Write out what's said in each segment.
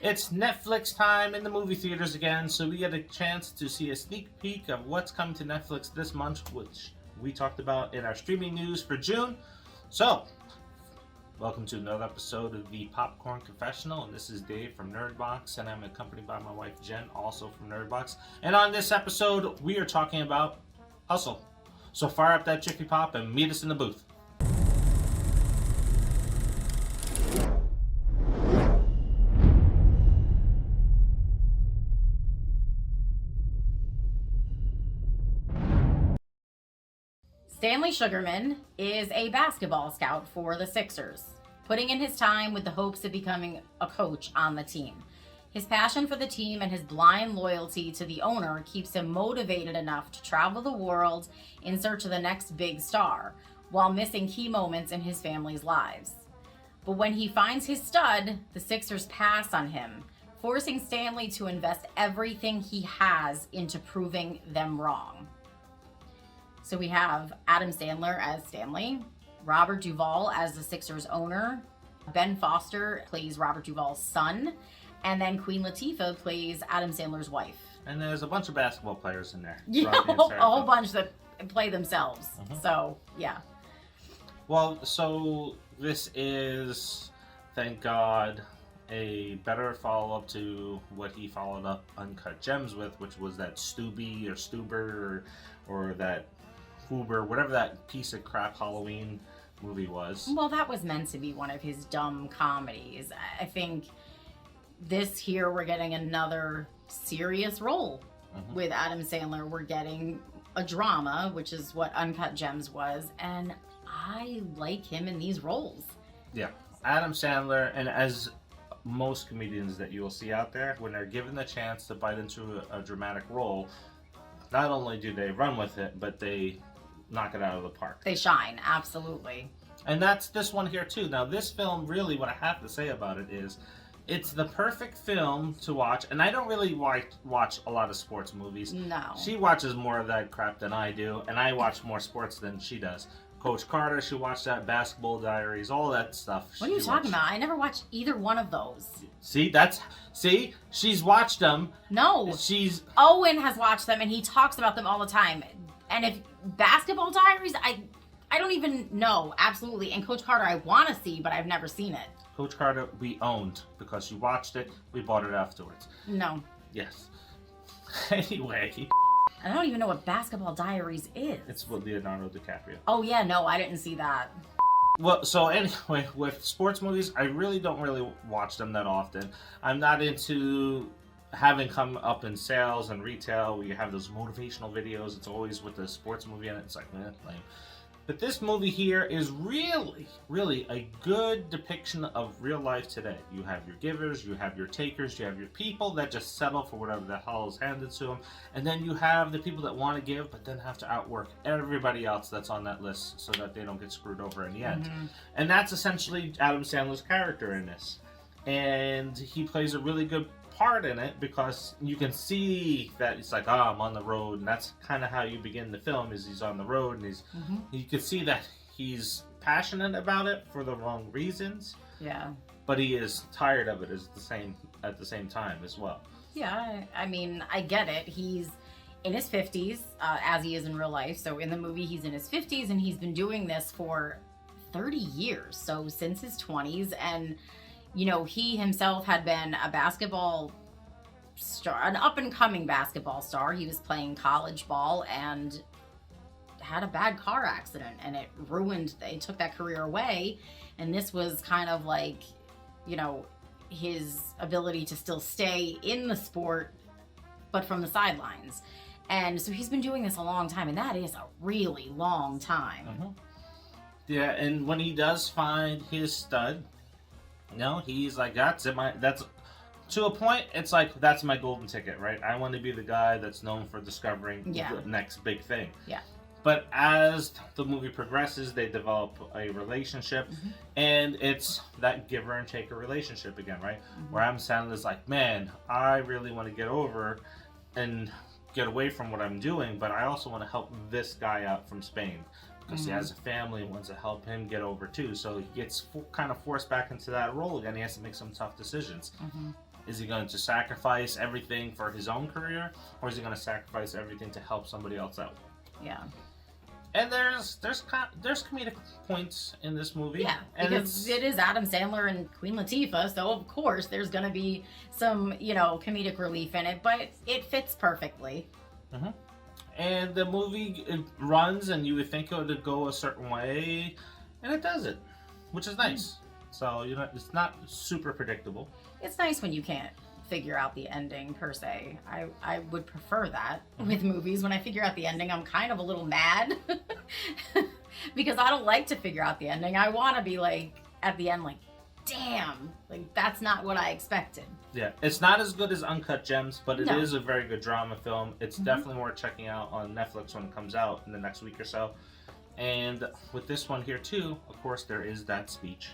It's Netflix time in the movie theaters again, so we get a chance to see a sneak peek of what's coming to Netflix this month, which we talked about in our streaming news for June. So, welcome to another episode of the Popcorn Confessional, and this is Dave from Nerdbox, and I'm accompanied by my wife Jen, also from Nerdbox. And on this episode, we are talking about Hustle. So fire up that Jiffy Pop and meet us in the booth. Stanley Sugarman is a basketball scout for the Sixers, putting in his time with the hopes of becoming a coach on the team. His passion for the team and his blind loyalty to the owner keeps him motivated enough to travel the world in search of the next big star, while missing key moments in his family's lives. But when he finds his stud, the Sixers pass on him, forcing Stanley to invest everything he has into proving them wrong. So we have Adam Sandler as Stanley, Robert Duvall as the Sixers owner, Ben Foster plays Robert Duvall's son, and then Queen Latifah plays Adam Sandler's wife. And there's a bunch of basketball players in there. Yeah, a whole bunch that play themselves. Mm-hmm. So, yeah. Well, so this is, thank God, a better follow-up to what he followed up Uncut Gems with, which was that Stubby or Stuber or that Hoober, whatever that piece of crap Halloween movie was. Well, that was meant to be one of his dumb comedies. I think this here, we're getting another serious role with Adam Sandler. We're getting a drama, which is what Uncut Gems was, and I like him in these roles. Yeah, Adam Sandler, and as most comedians that you will see out there, when they're given the chance to bite into a dramatic role, not only do they run with it, but they knock it out of the park. They shine, absolutely. And that's this one here too. Now this film, really what I have to say about it is, it's the perfect film to watch, and I don't really watch a lot of sports movies. No. She watches more of that crap than I do, and I watch more sports than she does. Coach Carter, she watched that, Basketball Diaries, all that stuff. What are you talking about? I never watched either one of those. See, she's watched them. No. Owen has watched them, and he talks about them all the time. And if Basketball Diaries, I don't even know, absolutely. And Coach Carter, I want to see, but I've never seen it. Coach Carter, we owned, because you watched it, we bought it afterwards. No. Yes. Anyway. I don't even know what Basketball Diaries is. It's with Leonardo DiCaprio. Oh yeah, no, I didn't see that. Well, so anyway, with sports movies, I really don't watch them that often. I'm not into having come up in sales and retail where you have those motivational videos. It's always with the sports movie in it. It's like, lame. But this movie here is really, really a good depiction of real life today. You have your givers, you have your takers, you have your people that just settle for whatever the hell is handed to them. And then you have the people that want to give but then have to outwork everybody else that's on that list so that they don't get screwed over in the end. And that's essentially Adam Sandler's character in this. And he plays a really good part in it because you can see that it's like, I'm on the road, and that's kind of how you begin the film, is he's on the road, and you can see that he's passionate about it for the wrong reasons. Yeah. But he is tired of it at the same time as well. Yeah, I mean, I get it. He's in his 50s, as he is in real life. So in the movie, he's in his 50s, and he's been doing this for 30 years. So since his 20s, and you know, he himself had been a basketball star, an up-and-coming basketball star. He was playing college ball and had a bad car accident, and it took that career away. And this was kind of like, you know, his ability to still stay in the sport, but from the sidelines. And so he's been doing this a long time, and that is a really long time. Yeah, and when he does find his stud, you know, he's like, that's to a point, it's like, that's my golden ticket, right? I want to be the guy that's known for discovering the next big thing. Yeah. But as the movie progresses, they develop a relationship, and it's that giver and taker relationship again, right? Where Adam Sandler's like, man, I really want to get over and get away from what I'm doing, but I also want to help this guy out from Spain. Because he has a family and wants to help him get over too. So he gets kind of forced back into that role again. He has to make some tough decisions. Is he going to sacrifice everything for his own career, or is he going to sacrifice everything to help somebody else out? Yeah. And there's comedic points in this movie. Yeah, and because it is Adam Sandler and Queen Latifah, so of course there's going to be some, comedic relief in it, but it fits perfectly. Mm-hmm. And the movie, it runs, and you would think it would go a certain way, and it doesn't, which is nice. So, it's not super predictable. It's nice when you can't figure out the ending, per se. I would prefer that with movies. When I figure out the ending, I'm kind of a little mad. Because I don't like to figure out the ending. I want to be, like, at the end, like, damn, like, that's not what I expected. Yeah, it's not as good as Uncut Gems, but it No. is a very good drama film. It's definitely worth checking out on Netflix when it comes out in the next week or so. And with this one here too, of course, there is that speech.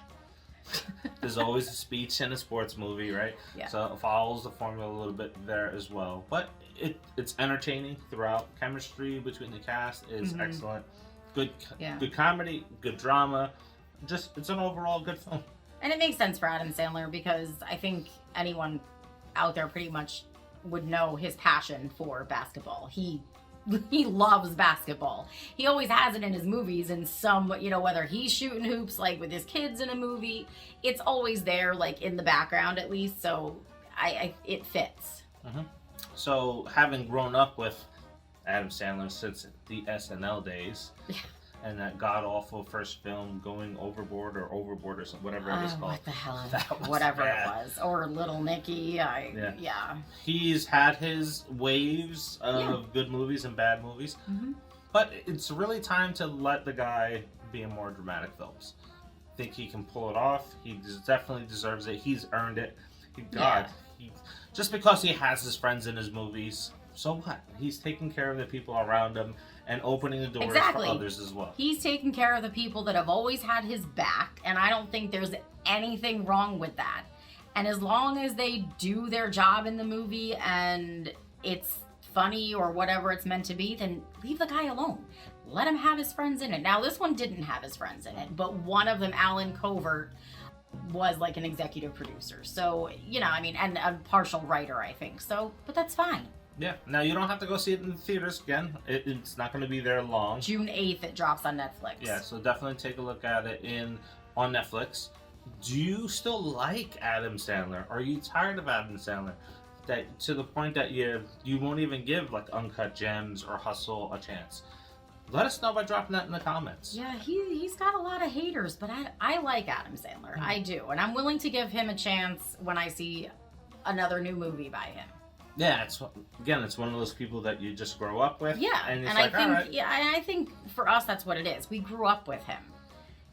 There's always a speech in a sports movie, right? Yeah. So it follows the formula a little bit there as well. But it's entertaining throughout. Chemistry between the cast is excellent. Good comedy, good drama. Just, it's an overall good film. And it makes sense for Adam Sandler because I think anyone out there pretty much would know his passion for basketball. He loves basketball. He always has it in his movies, and some, whether he's shooting hoops like with his kids in a movie, it's always there, like in the background at least. So it fits. Mm-hmm. So having grown up with Adam Sandler since the SNL days. And that god-awful first film, Going Overboard or something, whatever it was called. What the hell? Whatever it was. Or Little Nicky. Yeah. He's had his waves of good movies and bad movies. Mm-hmm. But it's really time to let the guy be in more dramatic films. I think he can pull it off. He definitely deserves it. He's earned it. Just because he has his friends in his movies, so what? He's taking care of the people around him and opening the doors for others as well. He's taking care of the people that have always had his back, and I don't think there's anything wrong with that. And as long as they do their job in the movie and it's funny or whatever it's meant to be, then leave the guy alone. Let him have his friends in it. Now, this one didn't have his friends in it, but one of them, Alan Covert, was like an executive producer. So, and a partial writer, I think. So, but that's fine. Yeah. Now, you don't have to go see it in the theaters again. It's not going to be there long. June 8th, it drops on Netflix. Yeah, so definitely take a look at it on Netflix. Do you still like Adam Sandler? Are you tired of Adam Sandler? That to the point that you won't even give, like, Uncut Gems or Hustle a chance? Let us know by dropping that in the comments. Yeah, he's got a lot of haters, but I like Adam Sandler. I do. And I'm willing to give him a chance when I see another new movie by him. Yeah, it's one of those people that you just grow up with. Yeah, and I think all right. I think for us that's what it is. We grew up with him.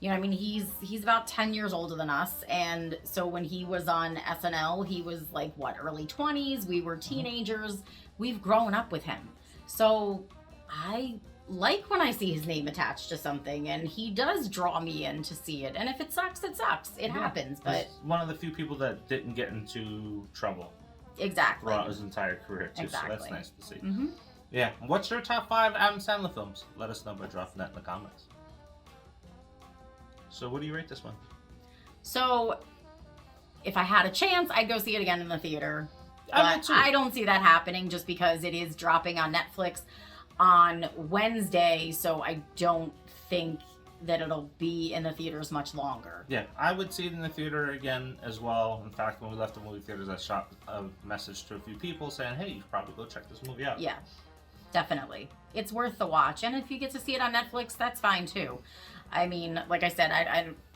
He's about 10 years older than us, and so when he was on SNL, he was like early 20s. We were teenagers. We've grown up with him. So I like when I see his name attached to something, and he does draw me in to see it. And if it sucks, it sucks. It happens, but he's one of the few people that didn't get into trouble. Exactly. Throughout his entire career, too. Exactly. So that's nice to see. Mm-hmm. Yeah. What's your top 5 Adam Sandler films? Let us know by dropping that in the comments. So what do you rate this one? So, if I had a chance, I'd go see it again in the theater. But I don't see that happening just because it is dropping on Netflix on Wednesday, so I don't think that it'll be in the theaters much longer. Yeah, I would see it in the theater again as well. In fact, when we left the movie theaters, I shot a message to a few people saying, hey, you should probably go check this movie out. Yeah, definitely. It's worth the watch. And if you get to see it on Netflix, that's fine too. I mean, like I said,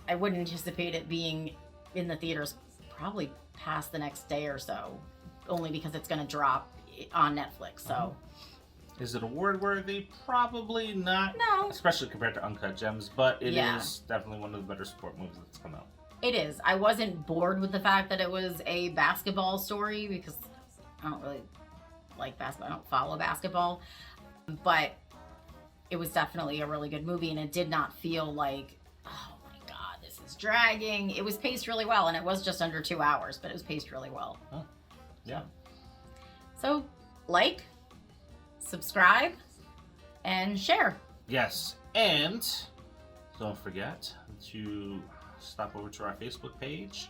I wouldn't anticipate it being in the theaters probably past the next day or so, only because it's going to drop on Netflix, so... Is it award-worthy? Probably not. No. Especially compared to Uncut Gems, but it is definitely one of the better sport movies that's come out. It is. I wasn't bored with the fact that it was a basketball story because I don't really like basketball. I don't follow basketball. But it was definitely a really good movie, and it did not feel like, oh my God, this is dragging. It was paced really well, and it was just under 2 hours, but it was paced really well. Oh, yeah. So, subscribe, and share. Yes, and don't forget to stop over to our Facebook page.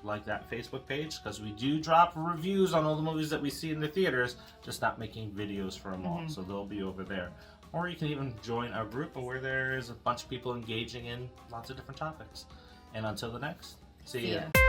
like that Facebook page, because we do drop reviews on all the movies that we see in the theaters, just not making videos for them all. So they'll be over there. Or you can even join our group where there is a bunch of people engaging in lots of different topics. And until the next, see ya.